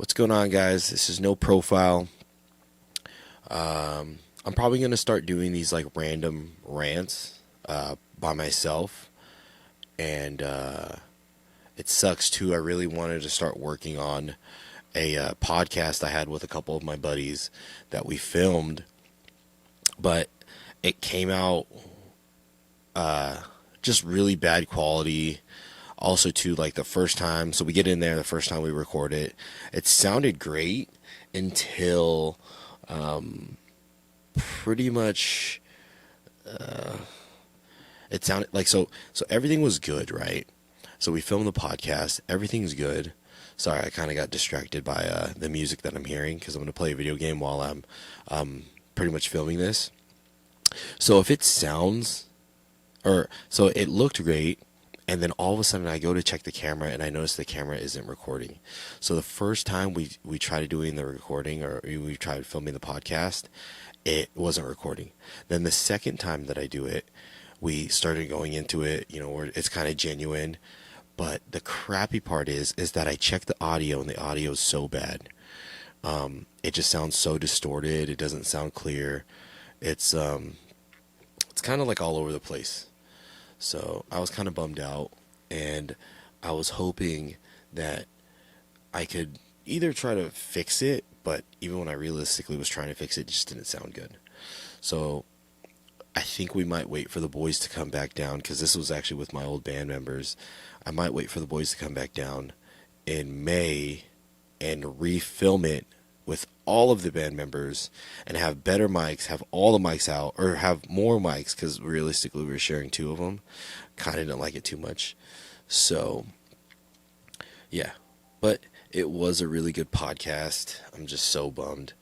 What's going on, guys? This is no profile. I'm probably gonna start doing these like random rants by myself, and it sucks too. I really wanted to start working on a podcast I had with a couple of my buddies that we filmed, but it came out just really bad quality. Also, too, like the first time, so we get in there the first time we record it, it sounded great until pretty much it sounded like so everything was good, right? So we filmed the podcast, everything's good. Sorry, I kind of got distracted by the music that I'm hearing because I'm going to play a video game while I'm pretty much filming this. So if it sounds, or so it looked great, and then all of a sudden I go to check the camera and I notice the camera isn't recording. So the first time we tried doing the recording, or we tried filming the podcast, it wasn't recording. Then the second time that I do it, we started going into it, where it's kind of genuine. But the crappy part is that I checked the audio and the audio is so bad. It just sounds so distorted. It doesn't sound clear. It's kind of like all over the place. So I was kind of bummed out, and I was hoping that I could either try to fix it, but even when I realistically was trying to fix it, it just didn't sound good. So I think we might wait for the boys to come back down, because this was actually with my old band members. I might wait for the boys to come back down in May and refilm it with all of the band members and have better mics, have all the mics out, or have more mics, because realistically we were sharing two of them. Kind of didn't like it too much. So, yeah. But it was a really good podcast. I'm just so bummed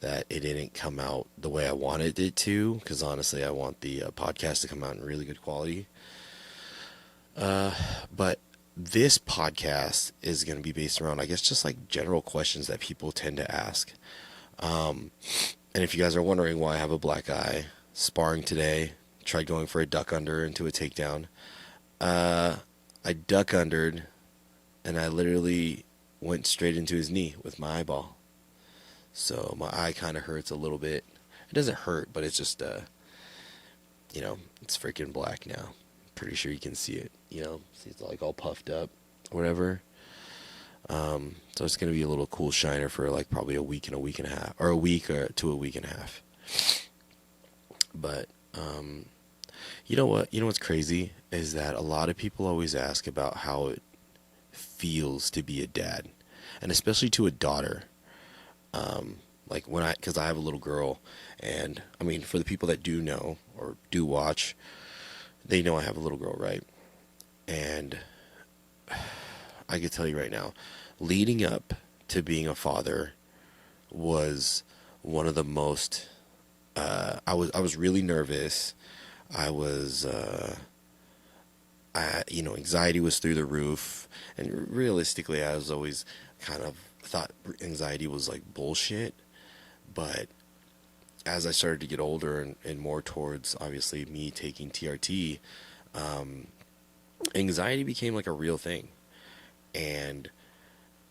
that it didn't come out the way I wanted it to, because honestly, I want the podcast to come out in really good quality. But this podcast is going to be based around, I guess, just like general questions that people tend to ask. And if you guys are wondering why I have a black eye, sparring today, tried going for a duck under into a takedown. I duck undered, and I literally went straight into his knee with my eyeball. So my eye kind of hurts a little bit. It doesn't hurt, but it's just, it's freaking black now. Pretty sure you can see it, it's like all puffed up or whatever. So it's going to be a little cool shiner for like probably a week and a half, or a week or to a week and a half. But, you know what? You know what's crazy is that a lot of people always ask about how it feels to be a dad, and especially to a daughter. Like because I have a little girl, and I mean, for the people that do know or do watch, they know I have a little girl, right? And I can tell you right now, leading up to being a father was one of the most, I was really nervous. I was, anxiety was through the roof, and realistically, I was always kind of thought anxiety was like bullshit. But as I started to get older and more towards obviously me taking TRT, anxiety became like a real thing. And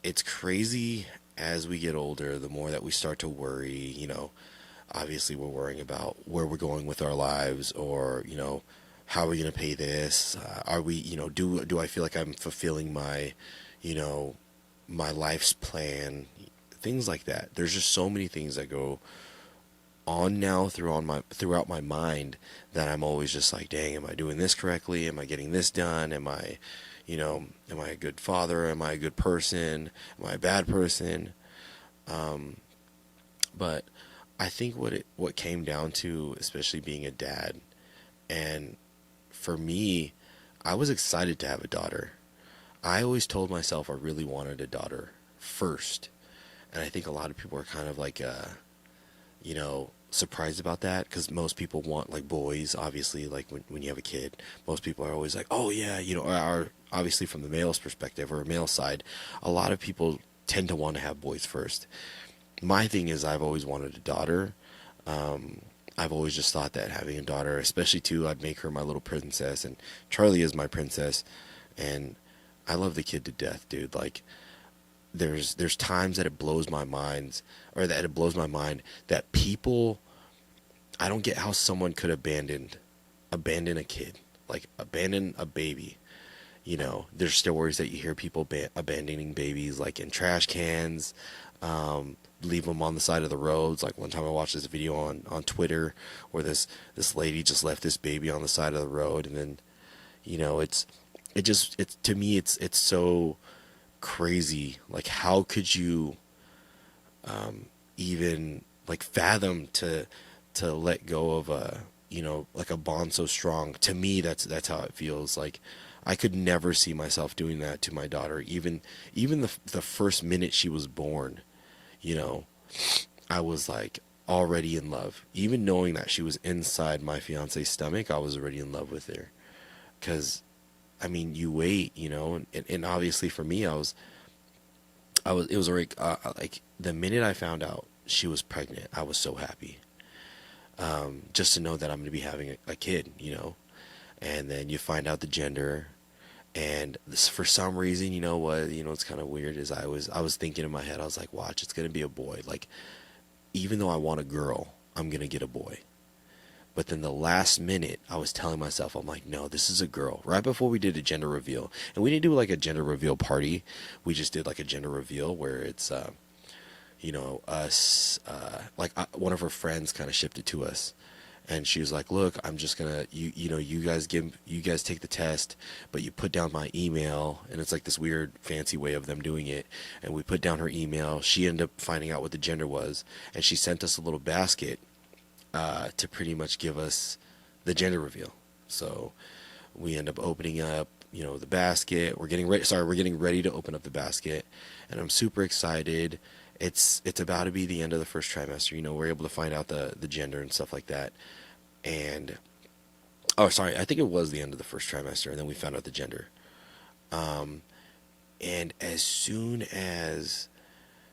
it's crazy as we get older, the more that we start to worry, obviously we're worrying about where we're going with our lives, or, how are we going to pay this? Are we, do I feel like I'm fulfilling my, my life's plan? Things like that. There's just so many things that go on now throughout my mind, that I'm always just like, dang, am I doing this correctly? Am I getting this done? Am I a good father? Am I a good person? Am I a bad person? But I think what came down to, especially being a dad, and for me, I was excited to have a daughter. I always told myself I really wanted a daughter first. And I think a lot of people are kind of like, surprised about that, because most people want like boys, obviously, like when you have a kid, most people are always like, oh yeah, are obviously from the male's perspective or a male side, a lot of people tend to want to have boys first. My thing is, I've always wanted a daughter. I've always just thought that having a daughter, especially too, I'd make her my little princess, and Charlie is my princess, and I love the kid to death, dude. Like, there's times that it blows my mind, or that it blows my mind that people, I don't get how someone could abandon a kid, like abandon a baby. There's stories that you hear people abandoning babies like in trash cans, leave them on the side of the roads. Like one time I watched this video on Twitter where this lady just left this baby on the side of the road, and then it's to me it's so crazy. Like how could you even like fathom to let go of a like a bond so strong? To me, that's how it feels. Like I could never see myself doing that to my daughter. Even the first minute she was born, you know, I was like already in love. Even knowing that she was inside my fiance's stomach, I was already in love with her. Cause I mean, you wait, and obviously for me, it was already like the minute I found out she was pregnant, I was so happy. Just to know that I'm going to be having a kid, and then you find out the gender, and this, for some reason, it's kind of weird is I was thinking in my head, I was like, watch, it's going to be a boy. Like, even though I want a girl, I'm going to get a boy. But then the last minute, I was telling myself, I'm like, no, this is a girl. Right before we did a gender reveal, and we didn't do like a gender reveal party. We just did like a gender reveal where it's, us, one of her friends kind of shipped it to us. And she was like, look, I'm just gonna, you guys take the test, but you put down my email. And it's like this weird fancy way of them doing it. And we put down her email. She ended up finding out what the gender was. And she sent us a little basket to pretty much give us the gender reveal. So we end up opening up, the basket. We're getting ready to open up the basket. And I'm super excited. It's about to be the end of the first trimester. We're able to find out the gender and stuff like that. And oh, sorry, I think it was the end of the first trimester, and then we found out the gender. And as soon as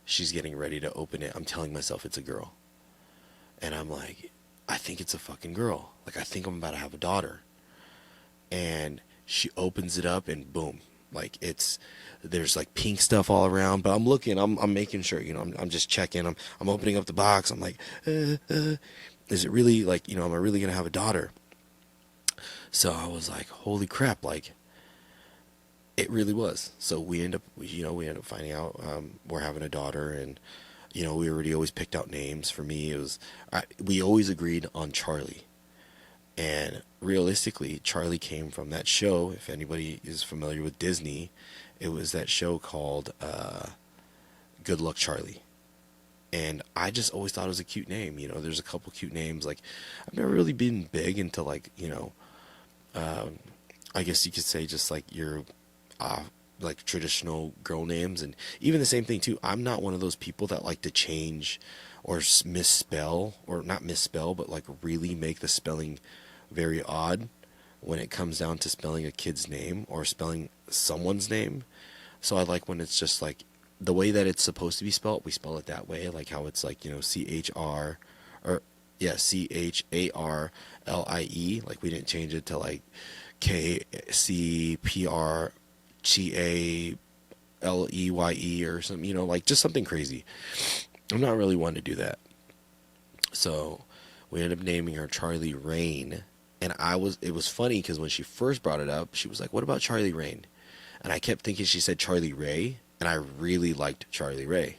she's getting ready to open it, I'm telling myself it's a girl. And I'm like, I think it's a fucking girl. Like, I think I'm about to have a daughter. And she opens it up, and boom, like there's like pink stuff all around. But I'm looking, I'm making sure, I'm just checking. I'm opening up the box. I'm like, is it really like, am I really gonna have a daughter? So I was like, holy crap, like it really was. So we end up finding out we're having a daughter, and we already always picked out names. For me, it was we always agreed on Charlie. And realistically, Charlie came from that show. If anybody is familiar with Disney, it was that show called Good Luck Charlie. And I just always thought it was a cute name. There's a couple cute names. Like, I've never really been big into like, I guess you could say just like your like traditional girl names. And even the same thing too, I'm not one of those people that like to change or misspell, or not misspell, but like really make the spelling very odd when it comes down to spelling a kid's name or spelling someone's name. So I like when it's just like the way that it's supposed to be spelled, we spell it that way, like how it's like, CHR, or yeah, CHARLIE. Like we didn't change it to like KCPRGALEYE or something, like just something crazy. I'm not really one to do that. So we ended up naming her Charlie Rain. And it was funny because when she first brought it up, she was like, what about Charlie Rain? And I kept thinking she said Charlie Ray, and I really liked Charlie Ray.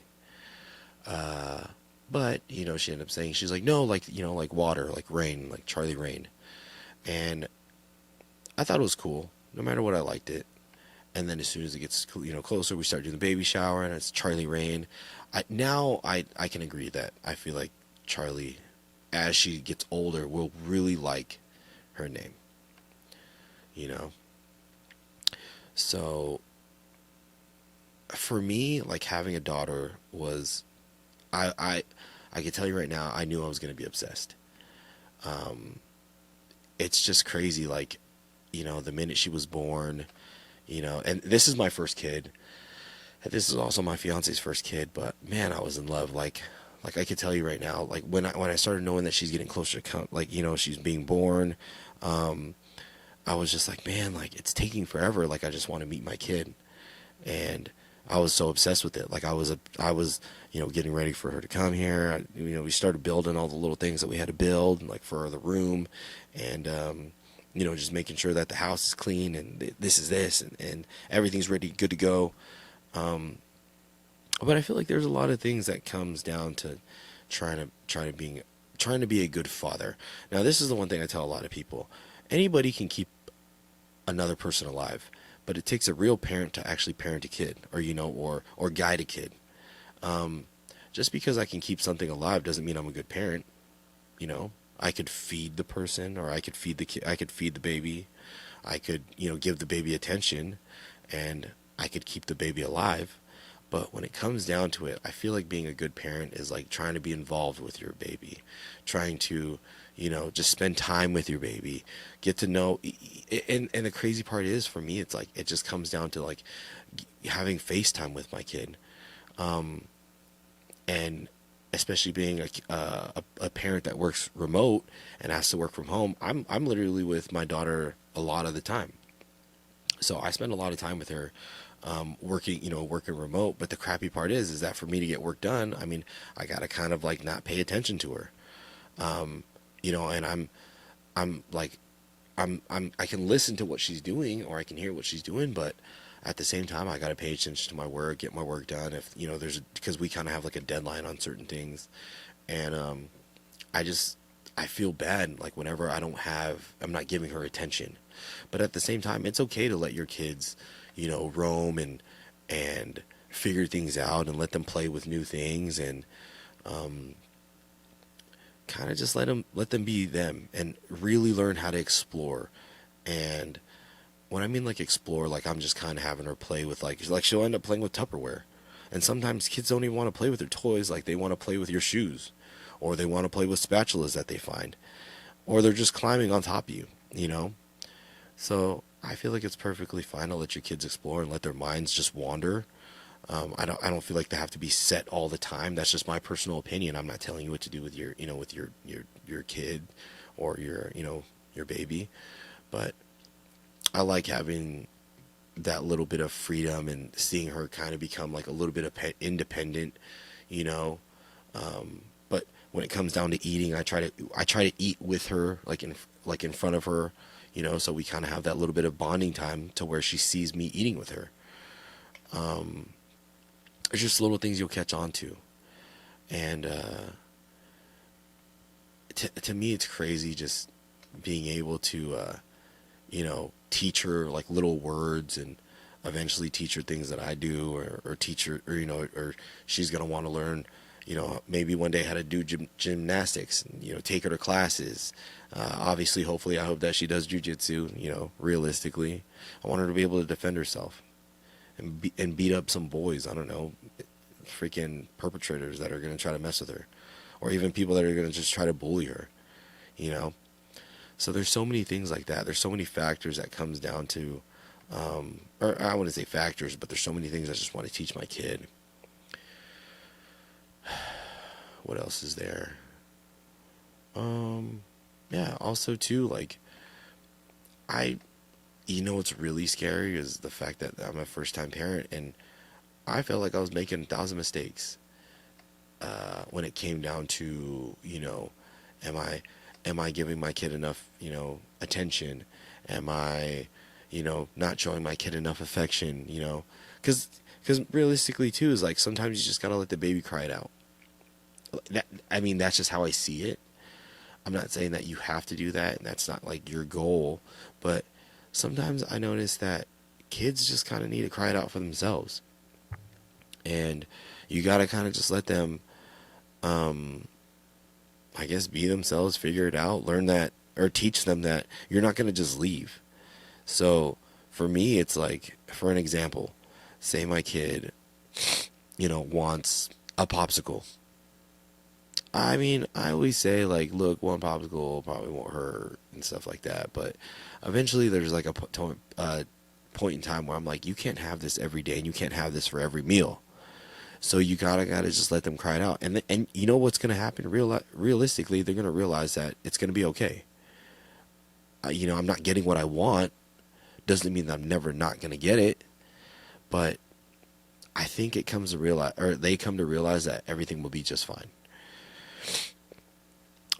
But, she ended up saying, she's like, no, like, like water, like rain, like Charlie Rain. And I thought it was cool. No matter what, I liked it. And then as soon as it gets, closer, we start doing the baby shower, and it's Charlie Rain. I can agree that I feel like Charlie, as she gets older, will really like her name. So for me, like having a daughter was, I can tell you right now, I knew I was going to be obsessed. It's just crazy. Like, the minute she was born, and this is my first kid. This is also my fiance's first kid, but man, I was in love. Like I could tell you right now, like when I started knowing that she's getting closer to like, she's being born, I was just like, man, like it's taking forever. Like I just want to meet my kid. And I was so obsessed with it. Like I was, getting ready for her to come here. We started building all the little things that we had to build, like for the room, and just making sure that the house is clean and this is this and everything's ready, good to go. But I feel like there's a lot of things that comes down to trying to be a good father. Now, this is the one thing I tell a lot of people. Anybody can keep another person alive, but it takes a real parent to actually parent a kid, or guide a kid. Just because I can keep something alive doesn't mean I'm a good parent. I could feed the person, or I could feed the kid, I could feed the baby, I could give the baby attention, and I could keep the baby alive. But when it comes down to it, I feel like being a good parent is like trying to be involved with your baby, trying to, just spend time with your baby, get to know. And the crazy part is, for me, it's like it just comes down to like having FaceTime with my kid, and especially being a parent that works remote and has to work from home. I'm literally with my daughter a lot of the time, so I spend a lot of time with her, working remote. But the crappy part is that for me to get work done, I mean, I gotta kind of like not pay attention to her, and I'm like, I can listen to what she's doing, or I can hear what she's doing, but at the same time, I gotta pay attention to my work, get my work done. If because we kind of have like a deadline on certain things, and I just I feel bad like whenever I'm not giving her attention. But at the same time, it's okay to let your kids, roam and figure things out, and let them play with new things, and kind of just let them be them and really learn how to explore. And when I mean like explore, like I'm just kind of having her play with like she'll end up playing with Tupperware. And sometimes kids don't even want to play with their toys, like they want to play with your shoes, or they want to play with spatulas that they find, or they're just climbing on top of you. So I feel like it's perfectly fine to let your kids explore and let their minds just wander. I don't feel like they have to be set all the time. That's just my personal opinion. I'm not telling you what to do with your kid, or your baby. But I like having that little bit of freedom and seeing her kind of become like a little bit of independent, you know. But when it comes down to eating, I try to eat with her, like in front of her, so we kind of have that little bit of bonding time to where she sees me eating with her. It's just little things you'll catch on to. And to me, it's crazy just being able to, teach her like little words, and eventually teach her things that I do, or teach her, or she's going to want to learn, maybe one day how to do gymnastics, and, take her to classes. Obviously, hopefully, I hope that she does jujitsu, realistically. I want her to be able to defend herself and beat up some boys. I don't know, freaking perpetrators that are going to try to mess with her, or even people that are going to just try to bully her. So there's so many things like that. There's so many factors that comes down to, or I wouldn't say factors, but there's so many things I just want to teach my kid. What else is there? Yeah, also too, like, what's really scary is the fact that I'm a first time parent, and I felt like I was making 1,000 mistakes, when it came down to, am I giving my kid enough, attention? Am I, not showing my kid enough affection, because realistically too is like sometimes you just gotta let the baby cry it out. That's just how I see it. I'm not saying that you have to do that, and that's not like your goal, but sometimes I notice that kids just kind of need to cry it out for themselves, and you gotta kind of just let them, I guess, be themselves, figure it out, learn that, or teach them that you're not gonna just leave. So for me, it's like, for an example, say my kid, wants a popsicle. I always say, like, look, one popsicle probably won't hurt and stuff like that. But eventually there's like a point in time where I'm like, you can't have this every day, and you can't have this for every meal. So you gotta just let them cry it out. And you know what's going to happen? Realistically, they're going to realize that it's going to be okay. I'm not getting what I want. Doesn't mean that I'm never not going to get it. But I think it comes to realize, or they come to realize that everything will be just fine.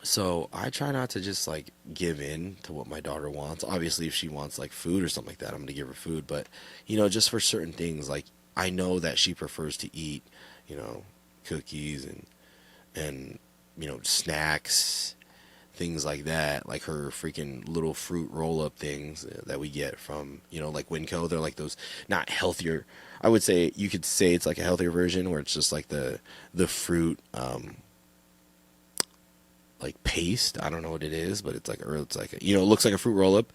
So I try not to just like give in to what my daughter wants. Obviously, if she wants like food or something like that, I'm gonna give her food. But just for certain things, like I know that she prefers to eat, you know, cookies and snacks, things like that, like her freaking little fruit roll up things that we get from like Winco. They're like those, not healthier. I would say you could say it's like a healthier version where it's just like the fruit like paste. I don't know what it is, but it looks like a fruit roll up,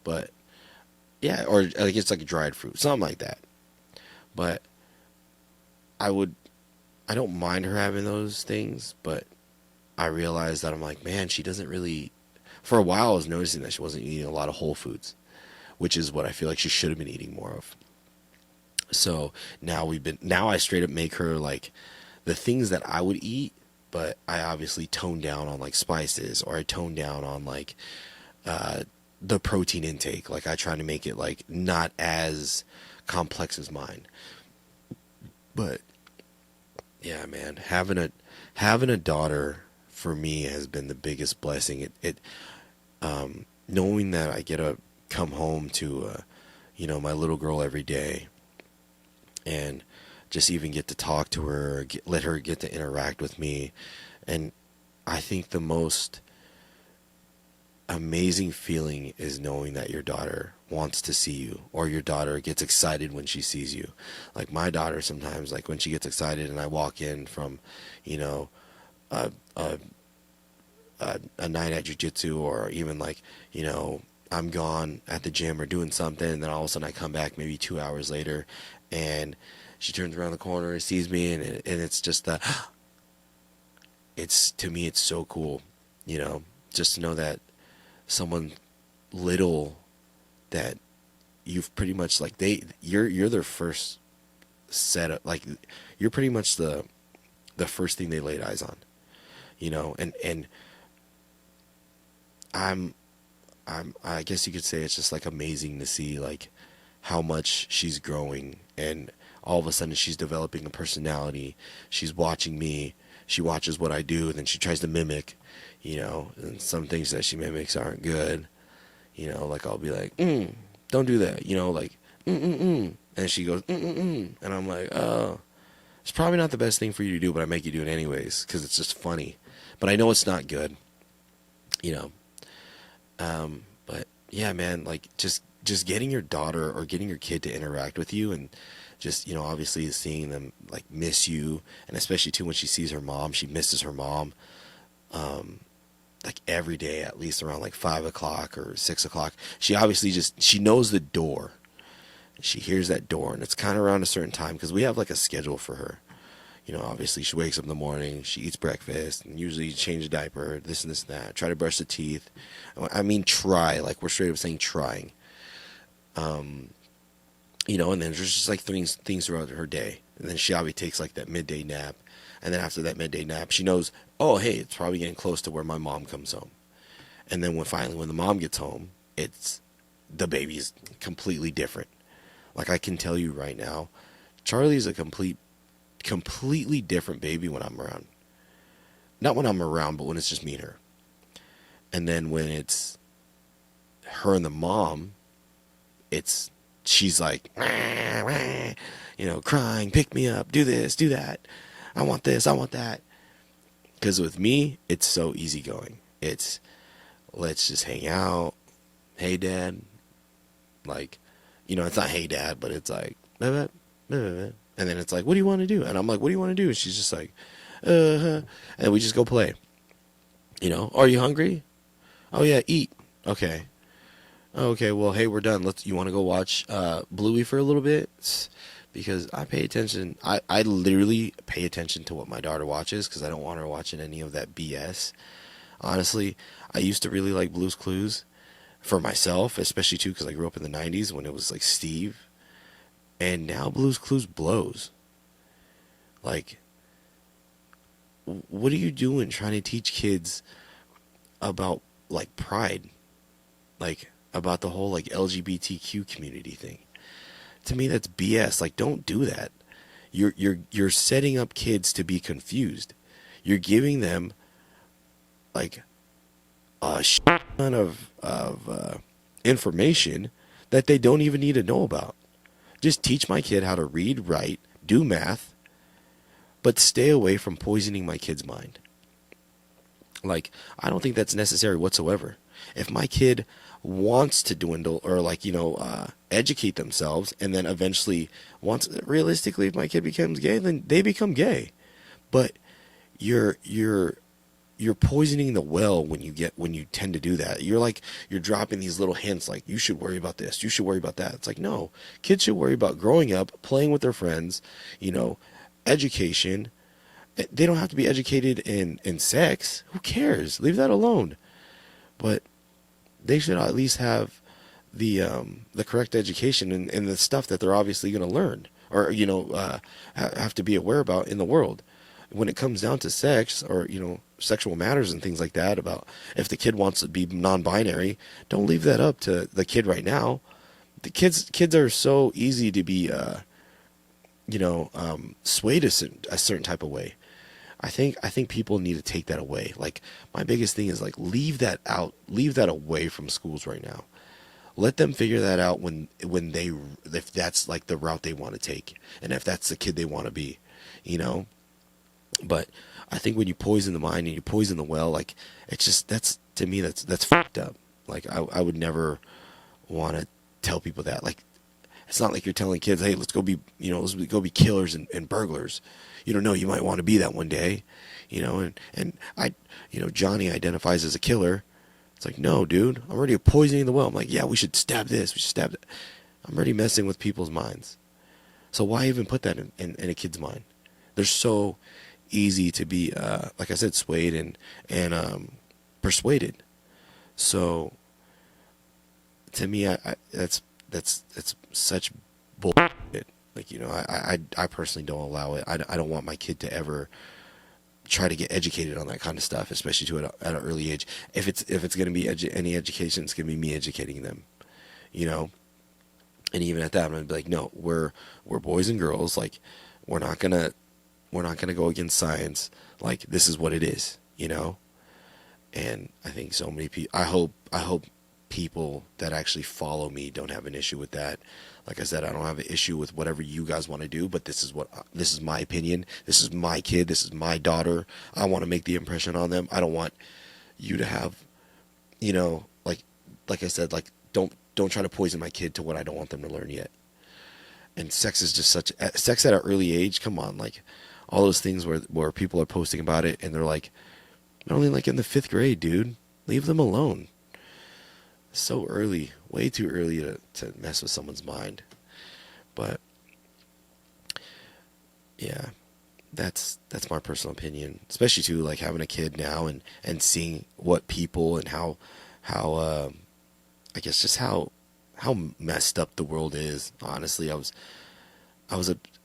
but yeah, or like it's like a dried fruit, something like that. But I would I don't mind her having those things, but I realized that I'm like, man, she doesn't really. For a while, I was noticing that she wasn't eating a lot of whole foods, which is what I feel like she should have been eating more of. So now I straight up make her like the things that I would eat, but I obviously tone down on like spices, or I tone down on like uh, the protein intake. Like I try to make it like not as complex as mine. But yeah, man, having a daughter for me has been the biggest blessing. Knowing that I get to come home to my little girl every day, and just even get to talk to her, let her get to interact with me. And I think the most amazing feeling is knowing that your daughter wants to see you, or your daughter gets excited when she sees you. Like my daughter sometimes, like when she gets excited and I walk in from, you know, a, a, a night at jujitsu, or even like, I'm gone at the gym or doing something, and then all of a sudden I come back maybe 2 hours later, and she turns around the corner and sees me, and it's just the, to me, it's so cool, just to know that someone little, that you've pretty much like you're their first set of, like, you're pretty much the first thing they laid eyes on, and I'm I guess you could say it's just like amazing to see like how much she's growing, and all of a sudden she's developing a personality. She's watching me. She watches what I do, and then she tries to mimic, and some things that she mimics aren't good. Like I'll be like, don't do that, like, and she goes, and I'm like, oh, it's probably not the best thing for you to do, but I make you do it anyways because it's just funny. But I know it's not good, you know. But yeah, man, like just getting your daughter or getting your kid to interact with you, and just, obviously seeing them like miss you, and especially too when she sees her mom, she misses her mom. Like every day, at least around like 5 o'clock or 6 o'clock, she knows the door. She hears that door, and it's kind of around a certain time because we have like a schedule for her. Obviously she wakes up in the morning, she eats breakfast, and usually change a diaper, this and this and that, try to brush the teeth. I mean, try, like we're straight up saying trying. And then there's just like things throughout her day. And then she obviously takes like that midday nap. And then after that midday nap, she knows, oh, hey, it's probably getting close to where my mom comes home. And then when the mom gets home, the baby's completely different. Like I can tell you right now, Charlie's a completely different baby when I'm around. Not when I'm around, but when it's just me and her. And then when it's her and the mom, she's like, wah, wah, crying, pick me up, do this, do that. I want this, I want that. Because with me, it's so easygoing. Let's just hang out. Hey, Dad. Like, it's not hey, Dad, but it's like, blah, blah, blah, blah, blah. And then it's like, what do you want to do? And I'm like, what do you want to do? And she's just like, and we just go play. Are you hungry? Oh, yeah, eat. Okay. Okay, well, hey, we're done. You want to go watch Bluey for a little bit? Because I pay attention. I literally pay attention to what my daughter watches because I don't want her watching any of that BS. Honestly, I used to really like Blue's Clues for myself, especially too because I grew up in the 90s when it was like Steve. And now Blue's Clues blows. Like, what are you doing trying to teach kids about like pride? Like about the whole like LGBTQ community thing? To me, that's BS. Like, don't do that. You're setting up kids to be confused. You're giving them like a ton of information that they don't even need to know about. Just teach my kid how to read, write, do math, but stay away from poisoning my kid's mind. Like, I don't think that's necessary whatsoever. If my kid wants to dwindle or educate themselves, and then eventually wants, realistically, if my kid becomes gay, then they become gay. But you're poisoning the well when you tend to do that. You're dropping these little hints like, you should worry about this, you should worry about that. It's like, no, kids should worry about growing up, playing with their friends, education. They don't have to be educated in sex. Who cares? Leave that alone. But they should at least have the correct education and the stuff that they're obviously going to learn, or have to be aware about in the world. When it comes down to sex, or sexual matters and things like that, about if the kid wants to be non-binary, don't leave that up to the kid right now. The kids are so easy to be swayed a certain type of way. I think people need to take that away. Like, my biggest thing is, like, leave that out, leave that away from schools right now. Let them figure that out if that's like the route they want to take, and if that's the kid they want to be, But I think when you poison the mind and you poison the well, like, it's just, to me, that's fucked up. Like, I would never want to tell people that. Like, it's not like you're telling kids, hey, let's go be killers and burglars. No, you might want to be that one day, Johnny identifies as a killer. It's like, no, dude, I'm already poisoning the well. I'm like, yeah, we should stab this, we should stab that. I'm already messing with people's minds. So why even put that in a kid's mind? They're so easy to be, like I said, swayed and persuaded. So to me, that's such bullshit. Like, I personally don't allow it. I don't want my kid to ever try to get educated on that kind of stuff, especially at an early age. If it's going to be any education, it's going to be me educating them, And even at that, I'm going to be like, no, we're boys and girls. Like, we're not gonna go against science. Like, this is what it is, And I think so many people. I hope people that actually follow me don't have an issue with that. Like I said, I don't have an issue with whatever you guys want to do, but this is my opinion. This is my kid. This is my daughter. I want to make the impression on them. I don't want you to have, like I said, like, don't try to poison my kid to what I don't want them to learn yet. And sex is just sex at an early age. Come on, like, all those things where people are posting about it and they're like, only like in the 5th grade, dude. Leave them alone. So early, way too early to mess with someone's mind. But yeah, that's my personal opinion. Especially too, like, having a kid now and seeing what people and how I guess just how messed up the world is. Honestly,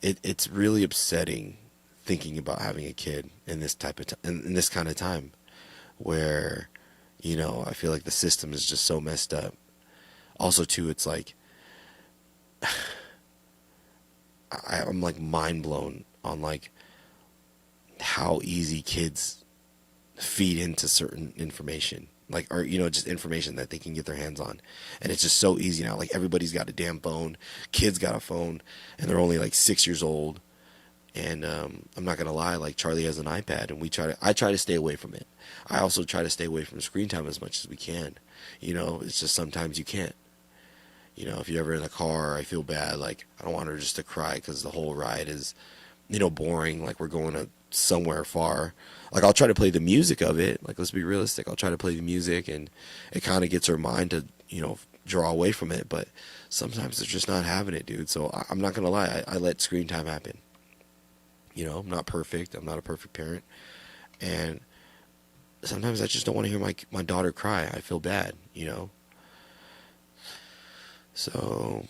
it's really upsetting thinking about having a kid in this type of in this kind of time where I feel like the system is just so messed up. Also too, it's like I'm like mind blown on like how easy kids feed into certain information, like, or just information that they can get their hands on. And it's just so easy now. Like, everybody's got a damn phone. Kids got a phone, and they're only like 6 years old. And I'm not gonna lie, like, Charlie has an iPad, and I try to stay away from it. I also try to stay away from screen time as much as we can. It's just sometimes you can't. If you're ever in a car, I feel bad. Like, I don't want her just to cry because the whole ride is, boring. Like, we're going to somewhere far. Like, I'll try to play the music of it. Like, let's be realistic. I'll try to play the music, and it kind of gets her mind to, draw away from it. But sometimes they're just not having it, dude. So I'm not gonna lie. I let screen time happen. I'm not perfect. I'm not a perfect parent. And sometimes I just don't want to hear my daughter cry. I feel bad, So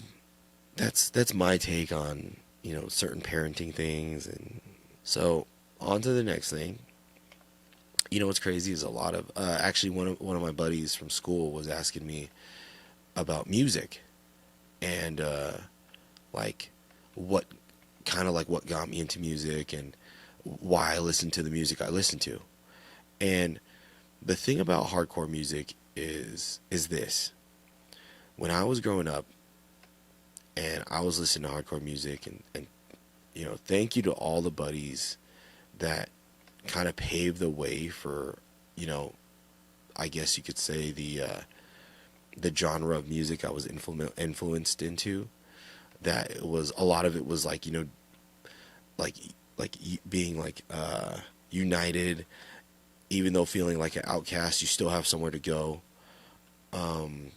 that's my take on, certain parenting things. And so on to the next thing. What's crazy is a lot of, actually one of my buddies from school was asking me about music and, like, what kind of like what got me into music and why I listen to the music I listen to. And the thing about hardcore music is this. When I was growing up and I was listening to hardcore music and you know, thank you to all the buddies that kind of paved the way for, you know, I guess you could say the genre of music I was influenced into. That it was a lot of it was like, you know, like being like united, even though feeling like an outcast, you still have somewhere to go. Um,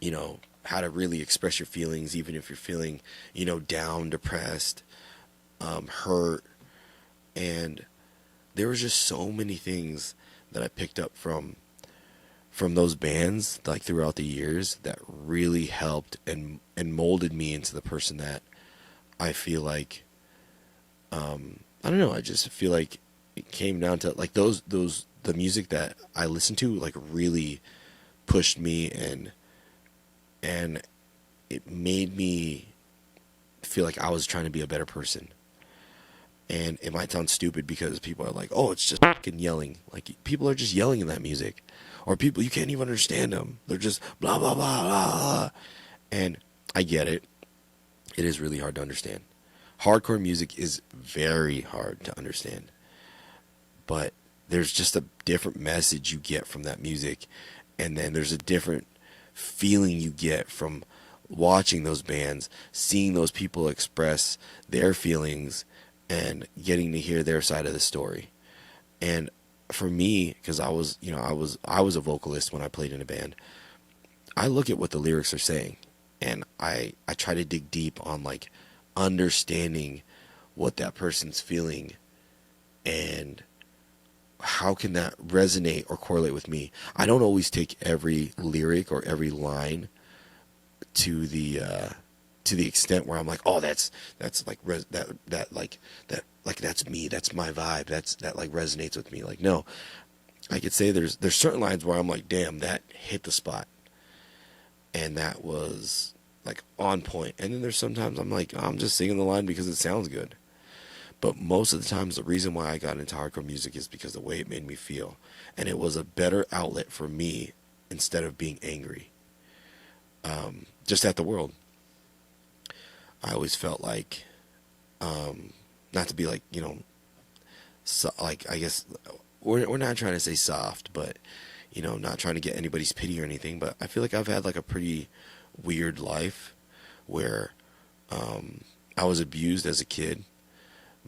you know, how to really express your feelings, even if you're feeling, you know, down, depressed, hurt, and there was just so many things that I picked up from those bands like throughout the years that really helped and molded me into the person that I feel like I don't know, I just feel like it came down to like those the music that I listened to like really pushed me and it made me feel like I was trying to be a better person. And it might sound stupid because people are like, "Oh, it's just fucking yelling." Like people are just yelling in that music, or people you can't even understand them. They're just blah blah blah blah. Blah. And I get it. It is really hard to understand. Hardcore music is very hard to understand, but there's just a different message you get from that music, and then there's a different feeling you get from watching those bands, seeing those people express their feelings and getting to hear their side of the story. And for me, because I was, you know, I was a vocalist when I played in a band. I look at what the lyrics are saying, and I try to dig deep on like understanding what that person's feeling and how can that resonate or correlate with me. I don't always take every lyric or every line to the extent where I'm like, oh, that's like that like that's me, that's my vibe, that like resonates with me. Like, no, I could say there's certain lines where I'm like, damn, that hit the spot, and that was like on point. And then there's sometimes I'm like, I'm just singing the line because it sounds good. But most of the times, the reason why I got into hardcore music is because the way it made me feel, and it was a better outlet for me instead of being angry, just at the world. I always felt like, not to be like, you know, so, like, I guess we're not trying to say soft, but, you know, not trying to get anybody's pity or anything, but I feel like I've had like a pretty weird life where I was abused as a kid.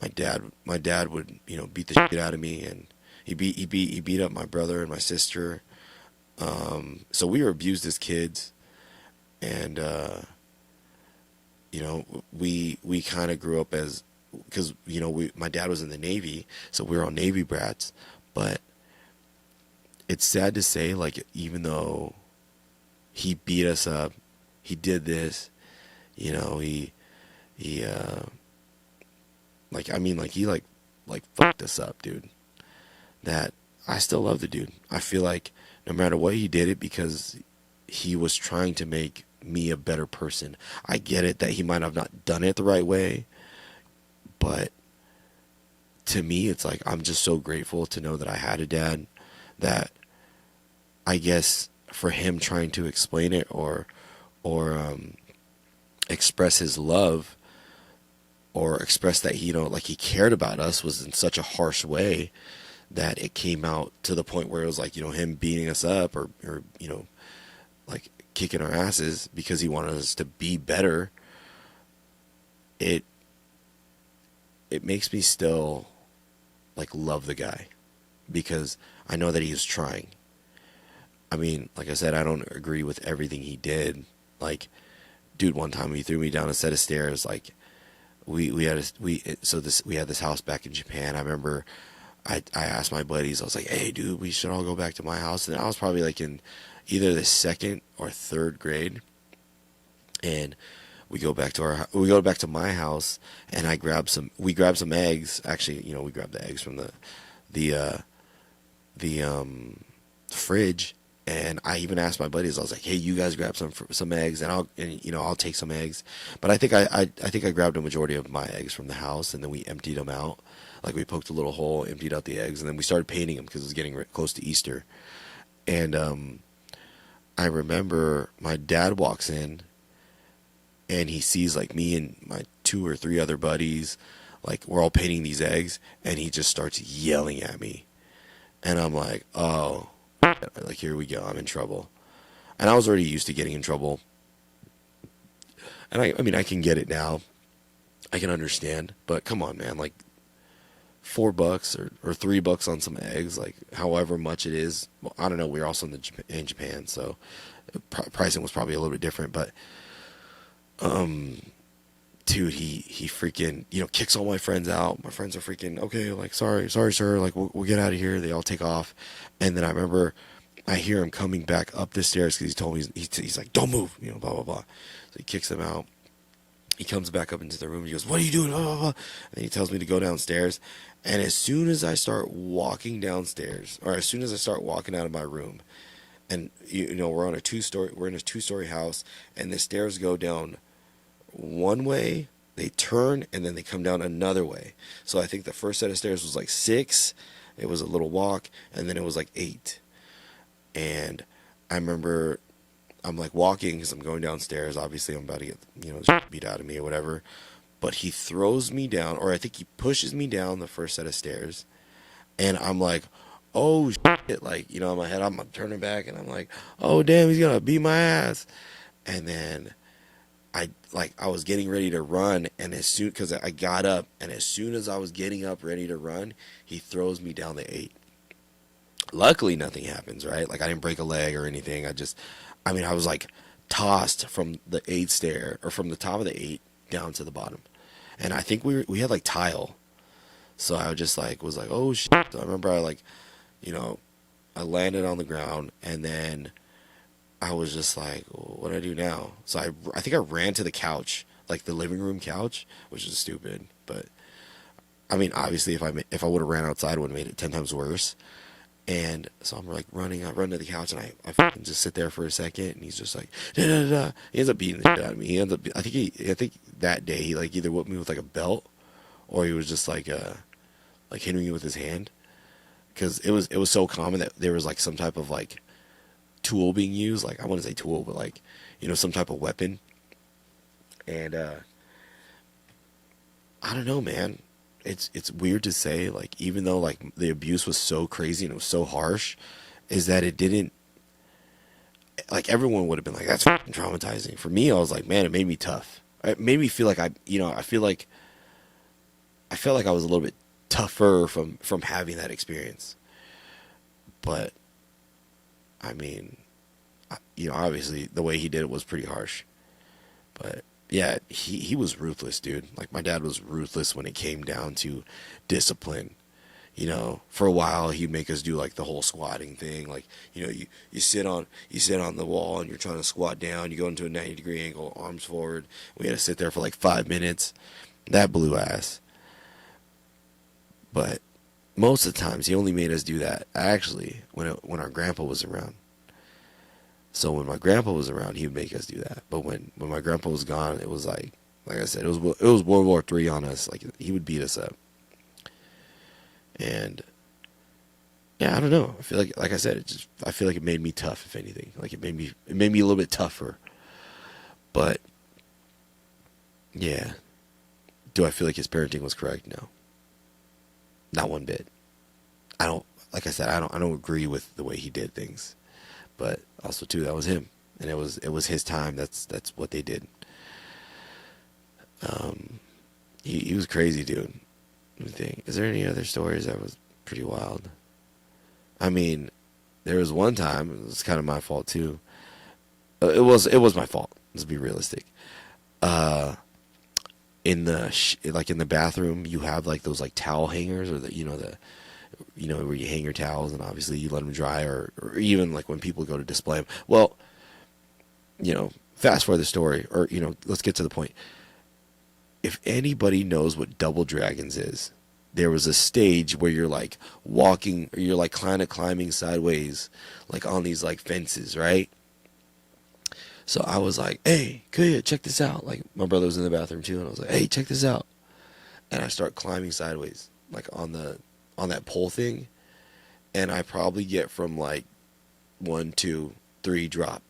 My dad would, you know, beat the shit out of me, and he beat up my brother and my sister. So we were abused as kids, and you know, we kind of grew up as, because, you know, my dad was in the Navy, so we were all Navy brats. But it's sad to say, like, even though he beat us up, he did this, you know, he like, I mean, like, he like fucked us up, dude. That I still love the dude. I feel like no matter what, he did it because he was trying to make me a better person. I get it that he might have not done it the right way, but to me, it's like I'm just so grateful to know that I had a dad that, I guess, for him trying to explain it or express his love or express that, you know, like he cared about us was in such a harsh way that it came out to the point where it was like, you know, him beating us up or you know, like kicking our asses because he wanted us to be better. It makes me still like love the guy because I know that he was trying. I mean, like I said, I don't agree with everything he did. Like, dude, one time he threw me down a set of stairs. Like, we had this house back in Japan. I remember I asked my buddies. I was like, hey, dude, we should all go back to my house. And I was probably like in either the second or third grade. And we go back to my house, and we grabbed some eggs. Actually, you know, we grabbed the eggs from the fridge, And I even asked my buddies. I was like, "Hey, you guys grab some eggs, and I'll take some eggs." But I think I grabbed a majority of my eggs from the house, and then we emptied them out. Like we poked a little hole, emptied out the eggs, and then we started painting them because it was getting close to Easter. And I remember my dad walks in, and he sees like me and my two or three other buddies, like we're all painting these eggs, and he just starts yelling at me, and I'm like, oh, like here we go, I'm in trouble. And I was already used to getting in trouble, and I mean I can get it now, I can understand, but come on, man, like $4 or $3 on some eggs, like however much it is. Well, I don't know. We were also in Japan, so pricing was probably a little bit different. But dude, he freaking kicks all my friends out. My friends are freaking okay, like sorry sir, like we'll get out of here. They all take off, and then I remember I hear him coming back up the stairs because he told me he's like don't move, blah blah blah. So he kicks them out. He comes back up into the room. He goes, "What are you doing?" Blah, blah, blah. And he tells me to go downstairs. And as soon as I start walking downstairs, or as soon as I start walking out of my room, and we're in a two-story house, and the stairs go down one way, they turn, and then they come down another way. So I think the first set of stairs was like 6. It was a little walk, and then it was like 8. And I remember I'm like walking because I'm going downstairs. Obviously, I'm about to get beat out of me or whatever. But he throws me down, or I think he pushes me down the first set of stairs, and I'm like, oh shit! Like in my head, I'm turning back, and I'm like, oh damn, he's gonna beat my ass. And then I was getting ready to run, and because I got up, and as soon as I was getting up ready to run, he throws me down the 8. Luckily, nothing happens, right? Like I didn't break a leg or anything. I was like tossed from the 8 stair, or from the top of the 8 down to the bottom. And I think we had like tile. So I just was like, oh shit. So I remember I landed on the ground, and then I was just like, well, what do I do now? So I think I ran to the couch, like the living room couch, which is stupid. But I mean, obviously if I would have ran outside, it would have made it 10 times worse. And so I'm like running, I run to the couch, and I fucking just sit there for a second, and he's just like, da, da, da. He ends up beating the shit out of me. I think that day he like either whipped me with like a belt, or he was just like hitting me with his hand, because it was so common that there was like some type of like tool being used, like I wouldn't say tool, but like some type of weapon. And I don't know, man. It's weird to say, like, even though like the abuse was so crazy and it was so harsh, is that it didn't, like, everyone would have been like, that's fucking traumatizing. For me, I was like, man, it made me tough. It made me feel like I felt like I was a little bit tougher from having that experience. But I mean, obviously the way he did it was pretty harsh. But yeah, he was ruthless, dude. Like, my dad was ruthless when it came down to discipline. For a while he'd make us do like the whole squatting thing. Like, you sit on the wall and you're trying to squat down. You go into a 90-degree angle, arms forward. We had to sit there for like 5 minutes. That blew ass. But most of the times he only made us do that actually when our grandpa was around. So when my grandpa was around, he would make us do that. But when my grandpa was gone, it was like I said, it was World War III on us. Like, he would beat us up. And yeah, I don't know. I feel like I said, I feel like it made me tough, if anything. Like, it made me a little bit tougher. But yeah, do I feel like his parenting was correct? No, not one bit. I don't. Like I said, I don't agree with the way he did things. But also too, that was him, and it was his time. That's what they did. He was crazy, dude. Let me think. Is there any other stories that was pretty wild? I mean, there was one time, it was kind of my fault too. It was my fault. Let's be realistic. In the bathroom, you have like those like towel hangers, or where you hang your towels, and obviously you let them dry, or even like when people go to display them. Well, fast forward the story, or let's get to the point. If anybody knows what double dragons is, there was a stage where you're like walking, or you're like kind of climbing sideways, like on these like fences, right? So I was like, hey, Kuya, check this out. Like my brother was in the bathroom too, and I was like, hey, check this out. And I start climbing sideways, like on that pole thing, and I probably get from like 1, 2, 3 drop,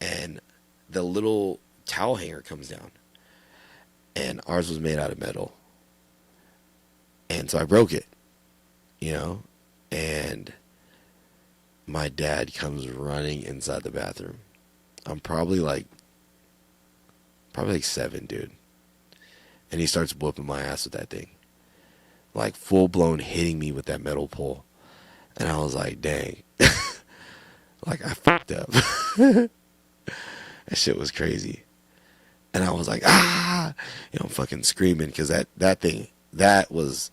and the little towel hanger comes down, and ours was made out of metal, and so I broke it, you know, and my dad comes running inside the bathroom. I'm probably like 7, dude, and he starts whooping my ass with that thing, like full blown hitting me with that metal pole, and I was like, dang, like I fucked up. That shit was crazy. And I was like, ah, I'm fucking screaming because that thing was,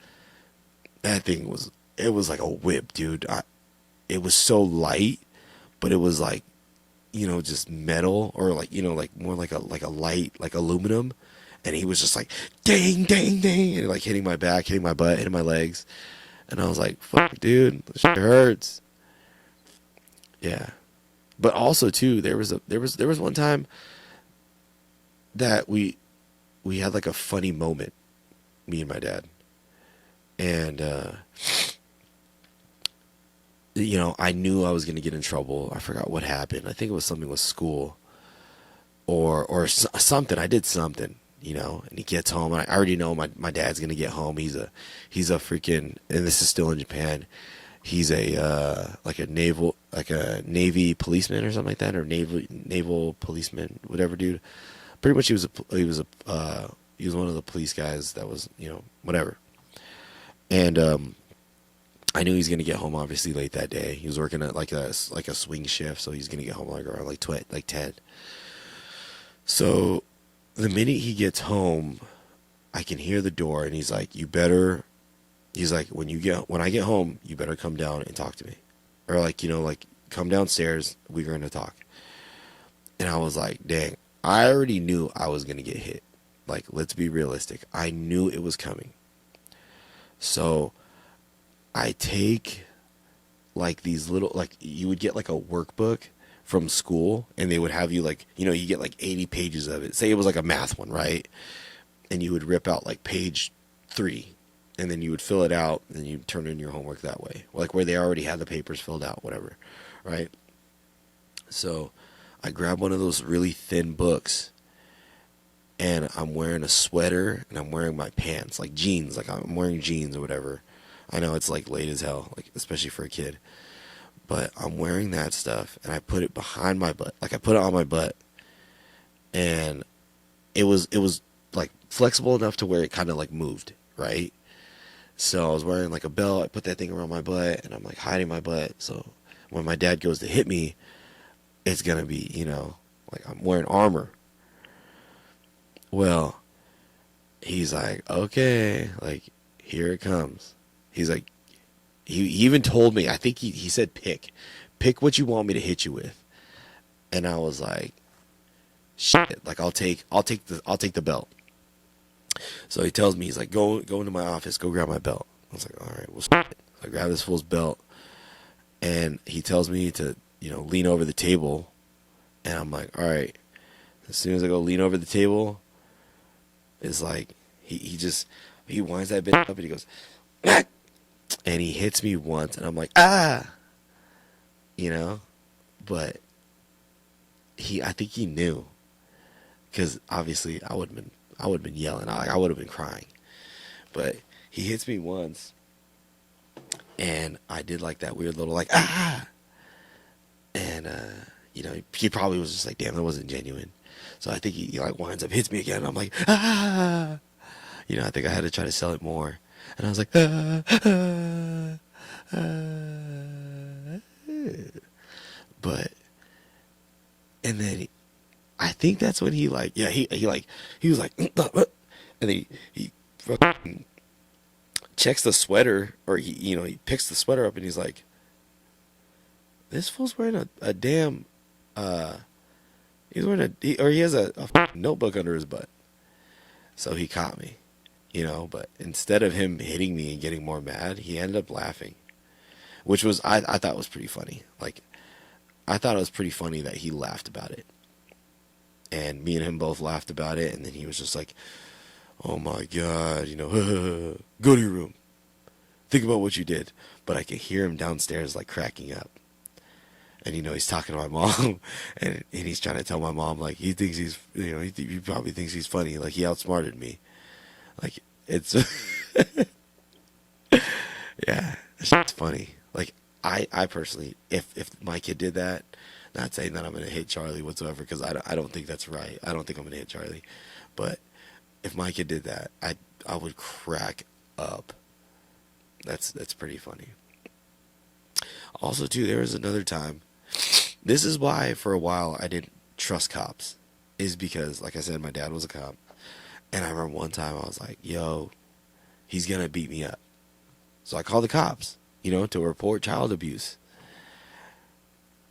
it was like a whip, dude. It was so light, but it was like, just metal, or like, like more like a light, like aluminum. And he was just like, dang, dang, dang, and like hitting my back, hitting my butt, hitting my legs. And I was like, fuck, dude, this shit hurts. Yeah. But also too, there was one time that we had like a funny moment, me and my dad. And I knew I was going to get in trouble. I forgot what happened. I think it was something with school, or something. I did something, and he gets home, and I already know my dad's going to get home. He's a freaking, and this is still in Japan. He's like a Navy policeman or something like that, or naval policeman, whatever, dude. Pretty much he was one of the police guys that was, whatever. And I knew he was gonna get home obviously late that day. He was working at like a swing shift, so he's gonna get home like around like 10. So the minute he gets home, I can hear the door, and he's like, he's like, when I get home, you better come down and talk to me, or like, come downstairs, we're gonna talk. And I was like, dang, I already knew I was gonna get hit. Like, let's be realistic. I knew it was coming. So I take like these little, like, you would get like a workbook from school, and they would have you like, you get like 80 pages of it. Say it was like a math one, right? And you would rip out like page 3, and then you would fill it out, and you turn in your homework that way. Like where they already had the papers filled out, whatever, right? So I grabbed one of those really thin books, and I'm wearing a sweater, and I'm wearing my pants, like jeans, like I'm wearing jeans or whatever. I know it's like late as hell, like especially for a kid, but I'm wearing that stuff, and I put it behind my butt, like I put it on my butt, and it was like flexible enough to where it kind of like moved, right? So I was wearing like a belt, I put that thing around my butt, and I'm like hiding my butt, so when my dad goes to hit me, it's gonna be, like I'm wearing armor. Well, he's like, okay, like, here it comes. He's like, he even told me, I think he said, pick what you want me to hit you with. And I was like, shit, like I'll take the belt. So he tells me, he's like, go into my office, go grab my belt. I was like, all right, well, shit. I grab this fool's belt, and he tells me to, lean over the table. And I'm like, all right. As soon as I go lean over the table, it's like he winds that bitch up, and he goes, ah! And he hits me once, and I'm like, ah, but I think he knew, because obviously I would have been yelling, I would have been crying, but he hits me once, and I did like that weird little like, ah, and he probably was just like, damn, that wasn't genuine. So I think he like winds up, hits me again, and I'm like, ah, I think I had to try to sell it more. And I was like, ah, ah, ah. But, and then I think that's when he like, yeah, he was like, and then he fucking checks the sweater, or he picks the sweater up, and he's like, this fool's wearing a damn, he has a notebook under his butt. So he caught me. But instead of him hitting me and getting more mad, he ended up laughing, which was, I thought was pretty funny. Like, I thought it was pretty funny that he laughed about it. And me and him both laughed about it, and then he was just like, oh my God, go to your room. Think about what you did. But I could hear him downstairs, like, cracking up. And, he's talking to my mom, and he's trying to tell my mom, like, he thinks he's, he probably thinks he's funny. Like, he outsmarted me. Like, it's, yeah, it's funny. Like, I personally, if my kid did that, not saying that I'm going to hit Charlie whatsoever, because I don't think that's right. I don't think I'm going to hit Charlie. But if my kid did that, I would crack up. That's pretty funny. Also, too, there was another time. This is why, for a while, I didn't trust cops. Is because, like I said, my dad was a cop. And I remember one time I was like, yo, he's going to beat me up. So I called the cops, to report child abuse.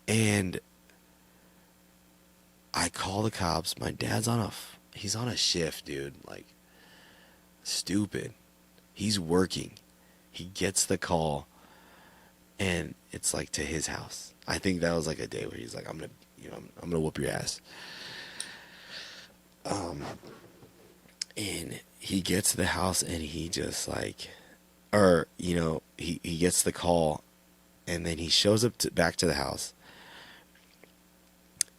And I call the cops. My dad's he's on a shift, dude. Like, stupid. He's working. He gets the call, and it's like to his house. I think that was like a day where he's like, I'm gonna whoop your ass. And he gets to the house, and he just like, he gets the call, and then he shows up back to the house,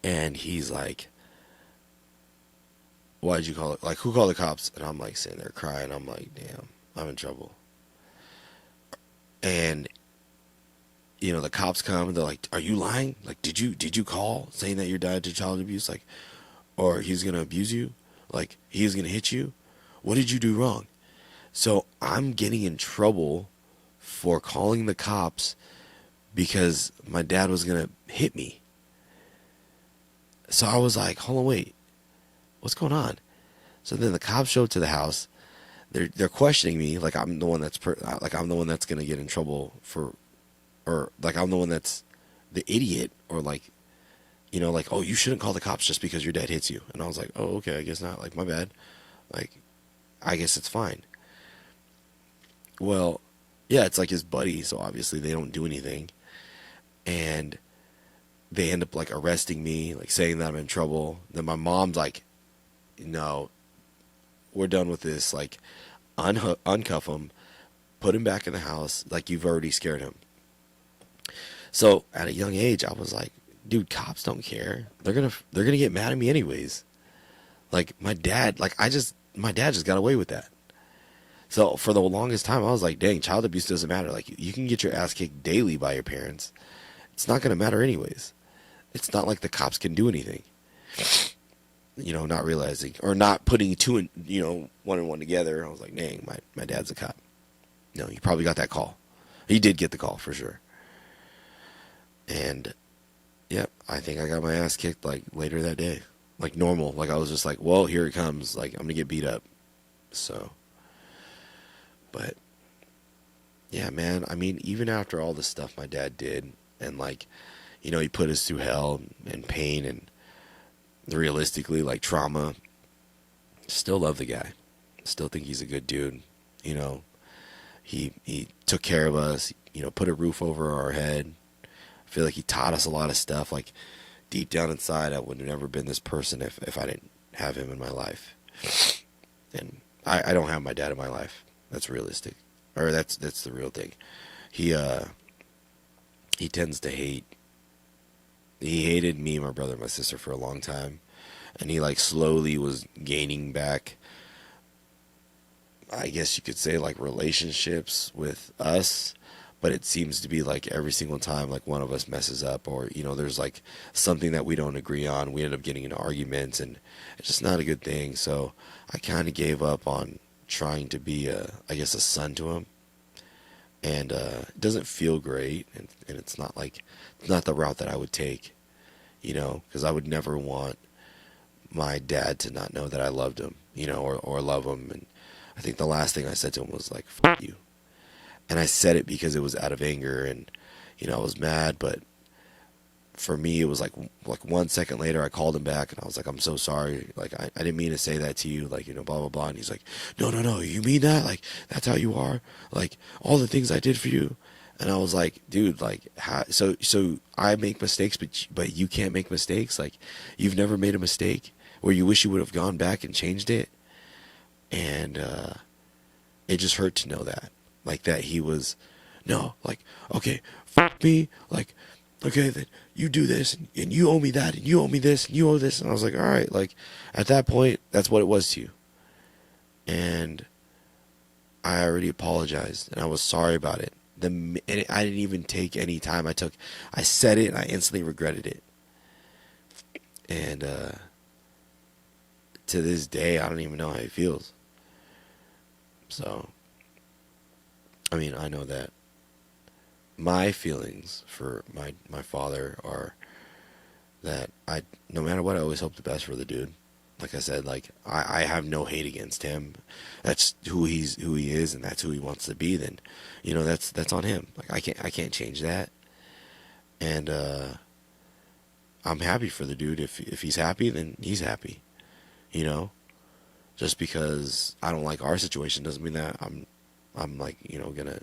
and he's like, why'd you call it? Like, who called the cops? And I'm like sitting there crying. I'm like, damn, I'm in trouble. And the cops come, and they're like, are you lying? Like, did you call saying that your dad did child abuse? Like, or he's gonna abuse you? Like, he's gonna hit you? What did you do wrong? So I'm getting in trouble for calling the cops because my dad was gonna hit me. So I was like, hold on, wait, what's going on? So then the cops showed up to the house. They're questioning me like I'm the one that's gonna get in trouble for, or like I'm the one that's the idiot, or like, like, oh, you shouldn't call the cops just because your dad hits you. And I was like, oh, okay, I guess not. Like, my bad. Like, I guess it's fine. Well, yeah, it's like his buddy, so obviously they don't do anything. And they end up like arresting me, like saying that I'm in trouble. Then my mom's like, no, we're done with this. Like, uncuff him, put him back in the house. Like, you've already scared him. So at a young age, I was like, dude, cops don't care. They're gonna get mad at me anyways. Like, my dad just got away with that. So for the longest time, I was like, dang, child abuse doesn't matter. Like, you can get your ass kicked daily by your parents. It's not gonna matter anyways. It's not like the cops can do anything. Not realizing or not putting one and one together. I was like, dang, my dad's a cop. No, he probably got that call. He did get the call for sure. And yep, I think I got my ass kicked like later that day. Like normal. Like, I was just like, well, here it comes. Like, I'm gonna get beat up. So, but yeah, man, I mean, even after all the stuff my dad did, and like, he put us through hell and pain and realistically like trauma, still love the guy. Still think he's a good dude. He took care of us, put a roof over our head. I feel like he taught us a lot of stuff. Like, deep down inside, I would have never been this person if I didn't have him in my life. And I don't have my dad in my life. That's realistic. Or that's the real thing. He tends to hate. He hated me, my brother, and my sister for a long time. And he like slowly was gaining back, I guess you could say, like, relationships with us. But it seems to be like every single time, like, one of us messes up, or there's like something that we don't agree on, we end up getting into arguments, and it's just not a good thing. So I kind of gave up on trying to be I guess a son to him. And it doesn't feel great, and it's not the route that I would take, because I would never want my dad to not know that I loved him, or love him. And I think the last thing I said to him was like, "F you." And I said it because it was out of anger, and I was mad, but for me, it was like 1 second later, I called him back and I was like, I'm so sorry. Like, I didn't mean to say that to you. Like, blah, blah, blah. And he's like, no, no, no. You mean that? Like, that's how you are? Like, all the things I did for you. And I was like, dude, like, how, so I make mistakes, but you can't make mistakes. Like, you've never made a mistake where you wish you would have gone back and changed it. And, it just hurt to know that, like, that he was, no, like, okay, fuck me. Like, okay, then you do this, and you owe me that, and you owe me this, and you owe this. And I was like, all right, like, at that point, that's what it was to you. And I already apologized, and I was sorry about it. And I didn't even take any time. I said it, and I instantly regretted it. And to this day, I don't even know how he feels. So, I mean, I know that my feelings for my father are that no matter what, I always hope the best for the dude. Like I said, like, I have no hate against him. That's who he is, and that's who he wants to be. Then, that's on him. Like, I can't change that. And I'm happy for the dude. If he's happy, then he's happy. Just because I don't like our situation doesn't mean that I'm like, gonna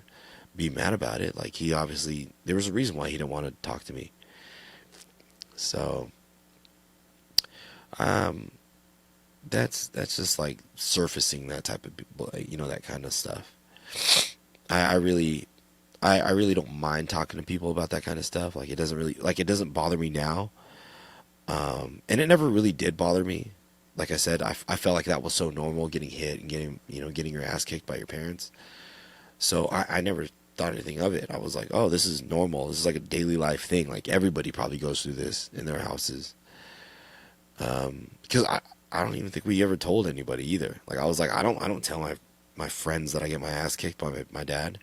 be mad about it. Like, he obviously, there was a reason why he didn't want to talk to me. So, that's just like surfacing that type of, that kind of stuff. I really don't mind talking to people about that kind of stuff. Like, it doesn't bother me now. And it never really did bother me. Like I said, I felt like that was so normal, getting hit and getting your ass kicked by your parents. So I never thought anything of it. I was like, oh, this is normal. This is like a daily life thing. Like, everybody probably goes through this in their houses. Because I don't even think we ever told anybody either. Like, I was like, I don't tell my friends that I get my ass kicked by my dad,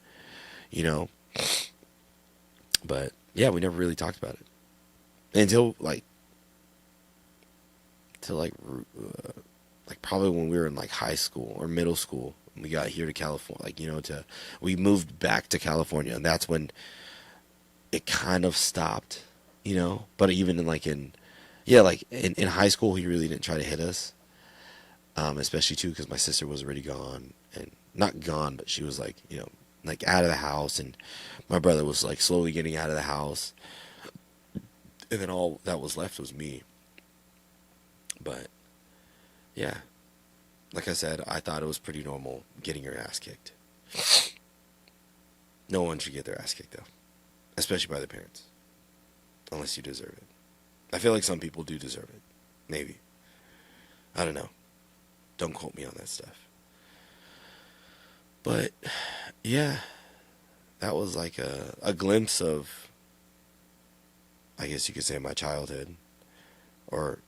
But yeah, we never really talked about it until like probably when we were in like high school or middle school. We got here to California, like, we moved back to California, and that's when it kind of stopped, But even in high school, he really didn't try to hit us, especially too because my sister was already gone, and not gone, but she was like, like out of the house, and my brother was like slowly getting out of the house, and then all that was left was me. But yeah. Like I said, I thought it was pretty normal getting your ass kicked. No one should get their ass kicked, though. Especially by their parents. Unless you deserve it. I feel like some people do deserve it. Maybe. I don't know. Don't quote me on that stuff. But, yeah. That was like a glimpse of, I guess you could say, my childhood. Or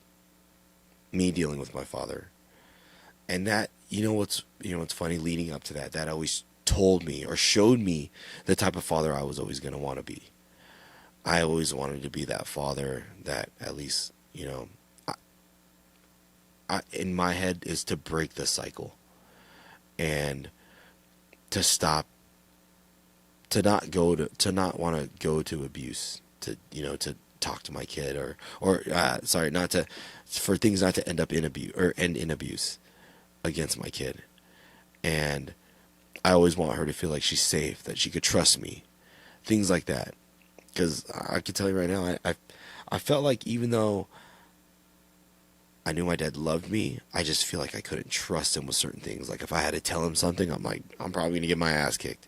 me dealing with my father. And that, what's funny, leading up to that always told me or showed me the type of father I was always going to want to be. I always wanted to be that father that at least, I in my head is to break the cycle and to stop, to not want to go to abuse, to talk to my kid for things not to end up in abuse or end in abuse against my kid. And I always want her to feel like she's safe, that she could trust me, things like that. Because I can tell you right now, I felt like even though I knew my dad loved me, I just feel like I couldn't trust him with certain things. Like, if I had to tell him something, I'm like, I'm probably going to get my ass kicked,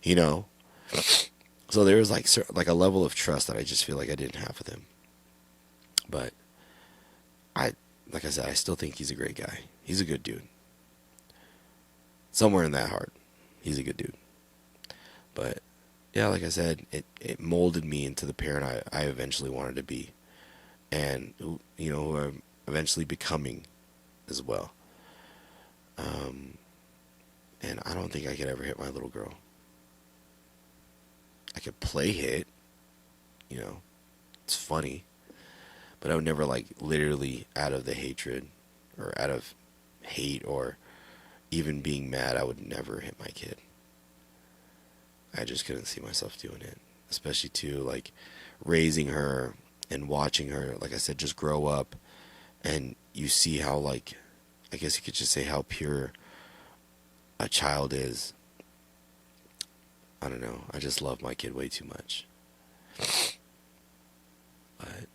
So there was like a level of trust that I just feel like I didn't have with him. But like I said, I still think he's a great guy. He's a good dude. Somewhere in that heart, he's a good dude. But yeah, like I said, it molded me into the parent I eventually wanted to be, and who I'm eventually becoming as well. And I don't think I could ever hit my little girl. I could play hit, it's funny, but I would never like literally out of the hatred or out of hate or even being mad, I would never hit my kid. I just couldn't see myself doing it, especially too, like, raising her and watching her, like I said, just grow up, and you see how, like, I guess you could just say how pure a child is. I don't know. I just love my kid way too much. But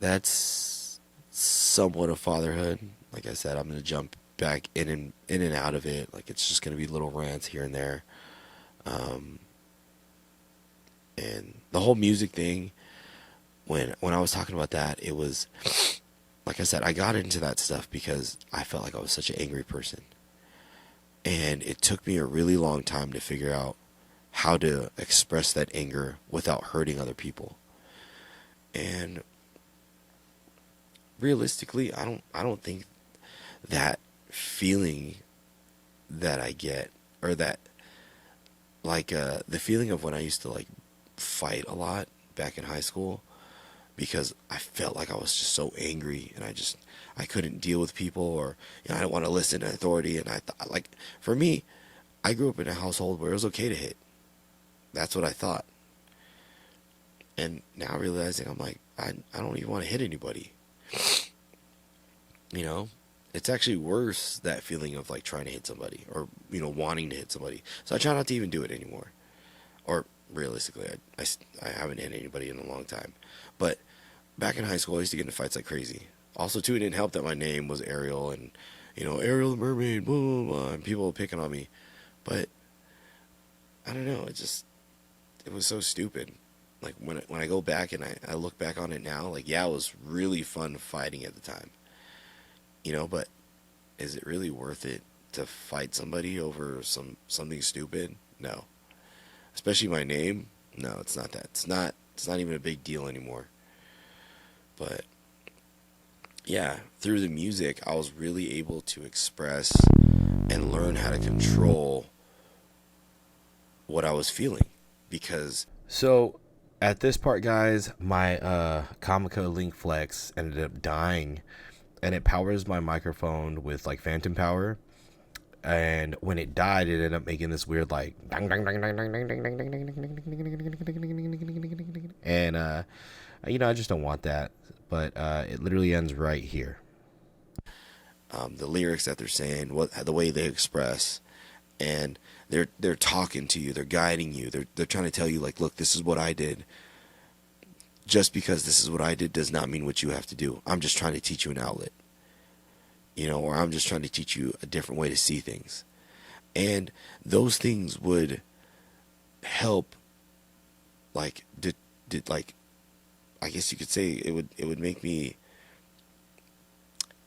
that's somewhat of fatherhood. Like I said, I'm gonna jump back in and out of it. Like it's just gonna be little rants here and there. Um, and the whole music thing. When I was talking about that, it was like I said, I got into that stuff because I felt like I was such an angry person, and it took me a really long time to figure out how to express that anger without hurting other people. And realistically, I don't think that feeling that I get, or that, like, the feeling of when I used to like fight a lot back in high school, because I felt like I was just so angry, and I couldn't deal with people, or I didn't want to listen to authority. And I thought, like, for me, I grew up in a household where it was okay to hit. That's what I thought. And now realizing, I'm like, I don't even want to hit anybody. You know, it's actually worse, that feeling of like trying to hit somebody, or wanting to hit somebody. So I try not to even do it anymore. Or realistically, I haven't hit anybody in a long time. But back in high school, I used to get into fights like crazy. Also, too, it didn't help that my name was Ariel, and Ariel the Mermaid, blah, blah, blah, and people were picking on me. But I don't know, it was so stupid. Like when I go back and I look back on it now, like, yeah, it was really fun fighting at the time. But is it really worth it to fight somebody over something stupid? No. Especially my name. No, it's not that. It's not even a big deal anymore. But yeah, through the music, I was really able to express and learn how to control what I was feeling. Because so at this part, guys, my Comico Link Flex ended up dying, and it powers my microphone with like phantom power. And when it died, it ended up making this weird like dang dang dang dang dang dang dang dang dang dang dang, and I just don't want that. But it literally ends right here. The lyrics that they're saying, the way they express, and they're talking to you, they're guiding you, they're trying to tell you, like, look, this is what I did. Just because this is what I did does not mean what you have to do. I'm just trying to teach you an outlet, or I'm just trying to teach you a different way to see things. And those things would help, like, like, I guess you could say it would make me.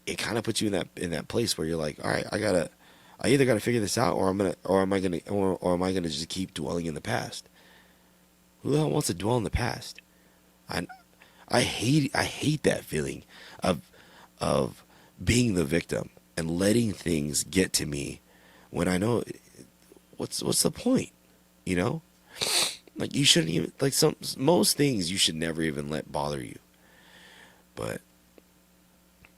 It kind of puts you in that place where you're like, all right, I either gotta figure this out, or am I gonna just keep dwelling in the past? Who the hell wants to dwell in the past? I I hate that feeling of being the victim and letting things get to me when I know what's the point, you know? Like, you shouldn't even, like, most things you should never even let bother you. But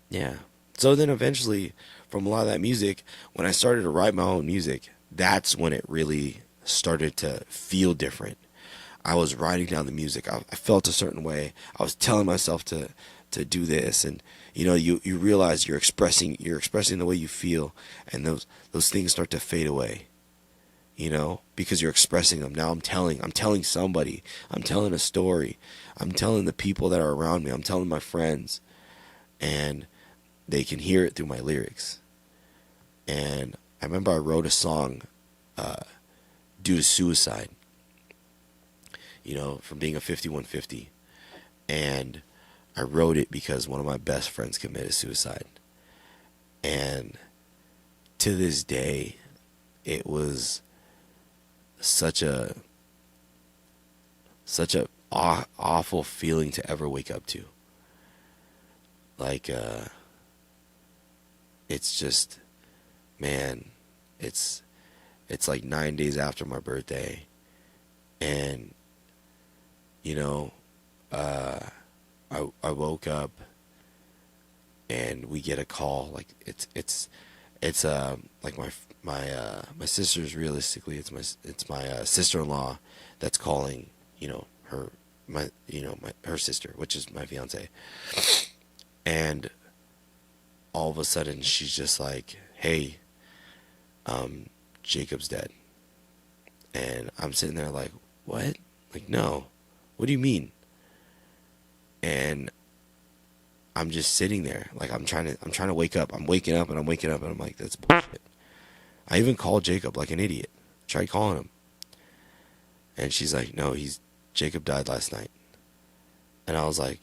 yeah. So then eventually, from a lot of that music, when I started to write my own music, that's when it really started to feel different. I was writing down the music. I felt a certain way. I was telling myself to do this, and you realize you're expressing the way you feel, and those things start to fade away. Because you're expressing them. Now I'm telling somebody. I'm telling a story. I'm telling the people that are around me. I'm telling my friends, and they can hear it through my lyrics. And I remember I wrote a song due to suicide. From being a 5150. And I wrote it because one of my best friends committed suicide. And to this day, it was such a awful feeling to ever wake up to. Like, it's just, man, it's like 9 days after my birthday, and I woke up and we get a call. Like, it's like my sister's, realistically, it's my sister-in-law that's calling, her her sister, which is my fiance. And all of a sudden she's just like, hey, Jacob's dead. And I'm sitting there like, what? Like, no, what do you mean? And I'm just sitting there like I'm trying to wake up. I'm waking up and I'm waking up and I'm like, that's bullshit. I even called Jacob like an idiot. Tried calling him. And she's like, no, Jacob died last night. And I was like,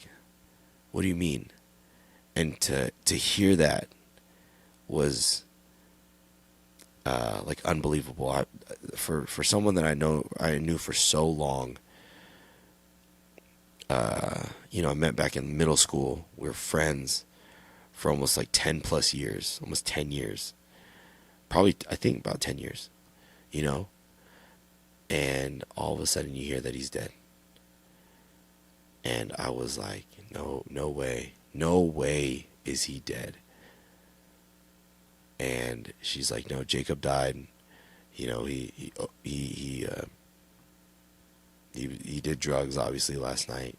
what do you mean? And to hear that was like unbelievable. For someone that I knew for so long. I met back in middle school. We were friends for almost like 10 plus years, almost 10 years. Probably, I think about 10 years, and all of a sudden you hear that he's dead. And I was like, no way is he dead. And she's like, no, Jacob died. He did drugs obviously last night,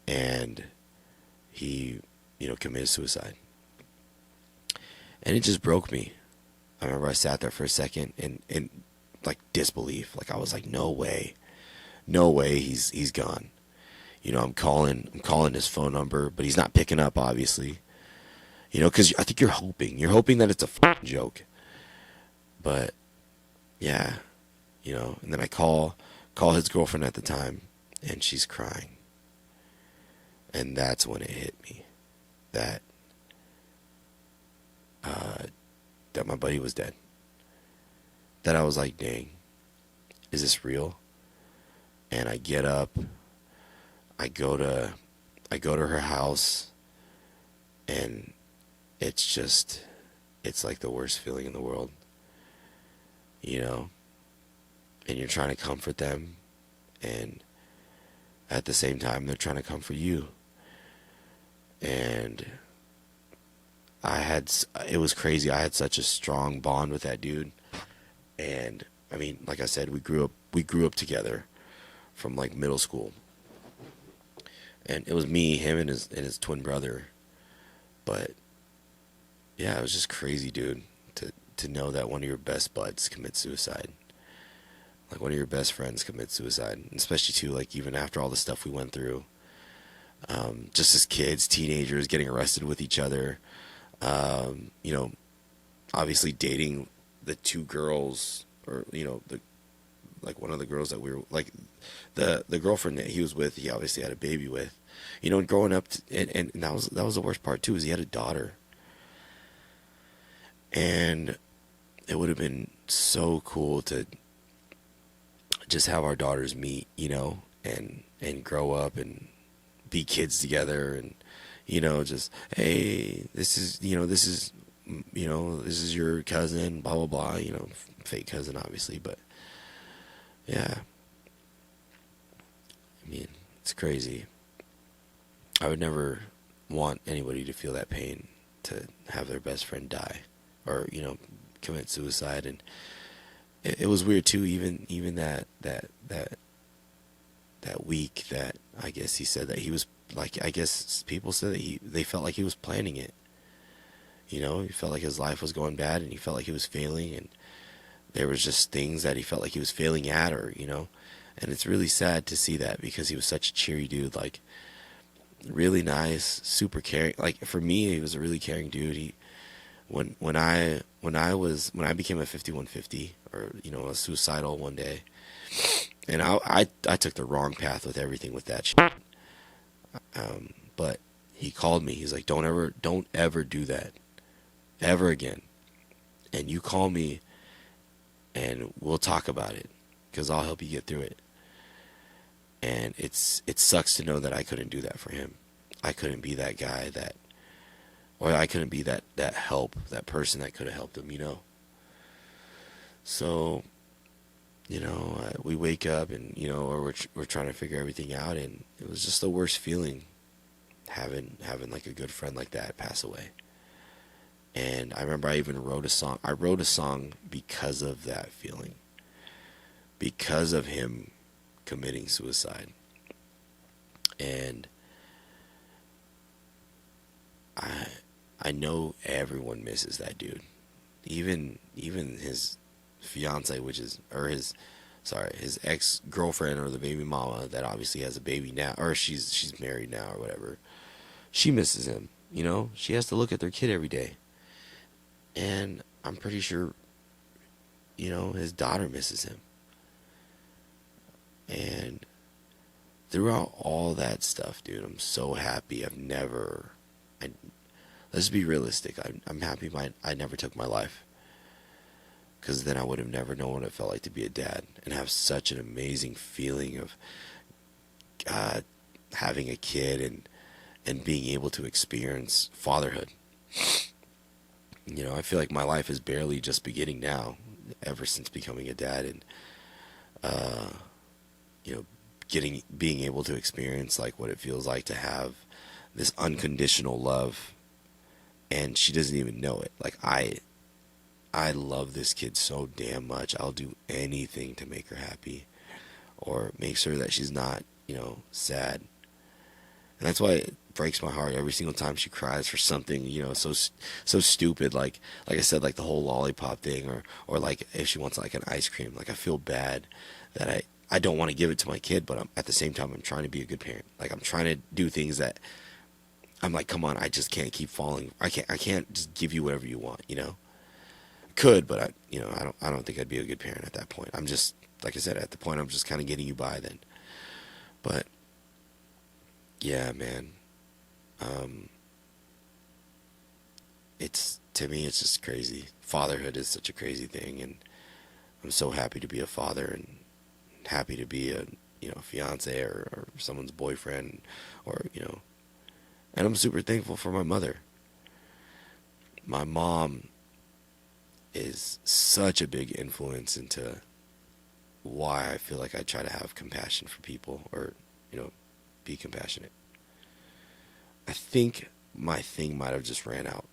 and he committed suicide. And it just broke me. I remember I sat there for a second in like disbelief. Like I was like, no way he's gone. I'm calling his phone number, but he's not picking up, obviously. Because I think you're hoping that it's a fucking joke. But yeah, and then I call his girlfriend at the time, and she's crying. And that's when it hit me that my buddy was dead. That I was like, dang, is this real? And I get up, I go to her house, and it's like the worst feeling in the world. And you're trying to comfort them, and at the same time they're trying to comfort you. And it was crazy. I had such a strong bond with that dude. And I mean, like I said, we grew up together from like middle school. And it was me, him, and his twin brother. But yeah, it was just crazy, dude, to know that one of your best buds commits suicide. Like one of your best friends commits suicide. And especially too, like even after all the stuff we went through. Just as kids, teenagers, getting arrested with each other. Obviously dating the two girls, or one of the girls that we were like, the girlfriend that he was with, he obviously had a baby with, and growing up, and that was the worst part too, is he had a daughter, and it would have been so cool to just have our daughters meet, and grow up and be kids together, and just, hey, this is your cousin, blah blah blah, fake cousin obviously, but yeah, I mean, it's crazy. I would never want anybody to feel that pain, to have their best friend die or commit suicide. And it was weird too, even that week that I guess he said that he was, like, I guess people said that they felt like he was planning it. He felt like his life was going bad, and he felt like he was failing, and there was just things that he felt like he was failing at, or and it's really sad to see that, because he was such a cheery dude, like really nice, super caring. Like for me, he was a really caring dude. When I became a 5150, or a suicidal one day, and I took the wrong path with everything with that shit. But he called me. He's like, don't ever do that ever again. And you call me and we'll talk about it, because I'll help you get through it. And it sucks to know that I couldn't do that for him. I couldn't be that guy or I couldn't be that help, that person that could have helped him, So, we wake up and, or we're trying to figure everything out, and it was just the worst feeling, having like a good friend like that pass away. And I remember I even wrote a song. I wrote a song because of that feeling, because of him committing suicide. And I I know everyone misses that dude. Even his fiance, which is or his sorry, his ex girlfriend or the baby mama that obviously has a baby now, or she's married now or whatever. She misses him. You know, she has to look at their kid every day, and I'm pretty sure his daughter misses him. And throughout all that stuff, dude, I'm so happy. I, let's be realistic. I'm happy I never took my life, because then I would have never known what it felt like to be a dad and have such an amazing feeling of God, having a kid and being able to experience fatherhood. I feel like my life is barely just beginning now, ever since becoming a dad, and uh, you know, being able to experience like what it feels like to have this unconditional love, and she doesn't even know it. Like I love this kid so damn much. I'll do anything to make her happy or make sure that she's not, sad. And that's why it breaks my heart every single time she cries for something, so stupid. Like I said, like the whole lollipop thing, or like if she wants like an ice cream. Like I feel bad that I don't want to give it to my kid, but at the same time I'm trying to be a good parent. Like I'm trying to do things that I'm like, come on, I just can't keep falling. I can't just give you whatever you want. Could, but I don't think I'd be a good parent at that point. I'm just, like I said, at the point I'm just kind of getting you by then. But yeah, man. Um, it's to me, it's just crazy. Fatherhood is such a crazy thing, and I'm so happy to be a father and happy to be a fiance or someone's boyfriend, or and I'm super thankful for my mother. My mom is such a big influence into why I feel like I try to have compassion for people, or be compassionate. I think my thing might have just ran out.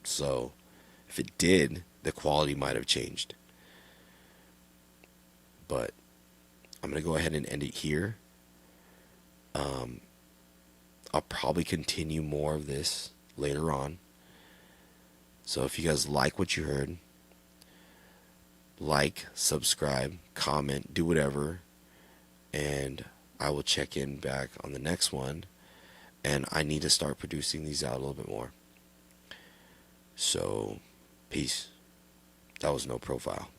So if it did, the quality might have changed. But I'm going to go ahead and end it here. Um, I'll probably continue more of this later on. So if you guys like what you heard, like, subscribe, comment, do whatever. And I will check in back on the next one. And I need to start producing these out a little bit more. So, peace. That was no profile.